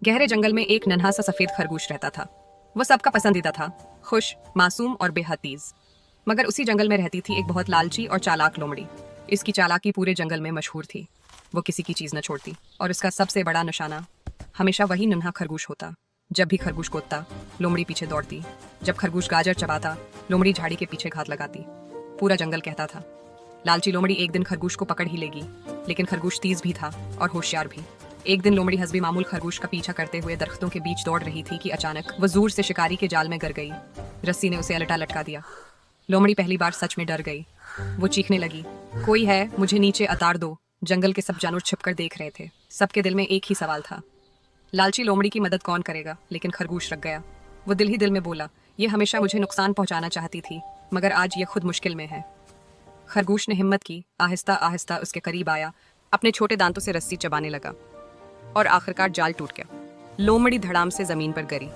गहरे जंगल में एक नन्हा सा सफेद खरगोश रहता था। वो सबका पसंदीदा था, खुश, मासूम और बेहद तेज। मगर उसी जंगल में रहती थी एक बहुत लालची और चालाक लोमड़ी। इसकी चालाकी पूरे जंगल में मशहूर थी। वो किसी की चीज न छोड़ती और इसका सबसे बड़ा निशाना हमेशा वही नन्हा खरगोश होता। जब भी खरगोश कूदता, लोमड़ी पीछे दौड़ती। जब खरगोश गाजर चबाता, लोमड़ी झाड़ी के पीछे घात लगाती। पूरा जंगल कहता था, लालची लोमड़ी एक दिन खरगोश को पकड़ ही लेगी। लेकिन खरगोश तेज भी था और होशियार भी। एक दिन लोमड़ी हसबी मामूल खरगोश का पीछा करते हुए दरख्तों के बीच दौड़ रही थी कि अचानक वो जोर से शिकारी के जाल में गिर गई। रस्सी ने उसे अलटा लटका दिया। लोमड़ी पहली बार सच में डर गई। वो चीखने लगी, कोई है, मुझे नीचे उतार दो। जंगल के सब जानवर छिपकर देख रहे थे। सबके दिल में एक ही सवाल था, लालची लोमड़ी की मदद कौन करेगा। लेकिन खरगोश रख गया। वो दिल ही दिल में बोला, ये हमेशा मुझे नुकसान पहुंचाना चाहती थी, मगर आज ये खुद मुश्किल में है। खरगोश ने हिम्मत की, आहिस्ता आहिस्ता उसके करीब आया, अपने छोटे दांतों से रस्सी चबाने लगा और आखिरकार जाल टूट गया। लोमड़ी धड़ाम से जमीन पर गिरी।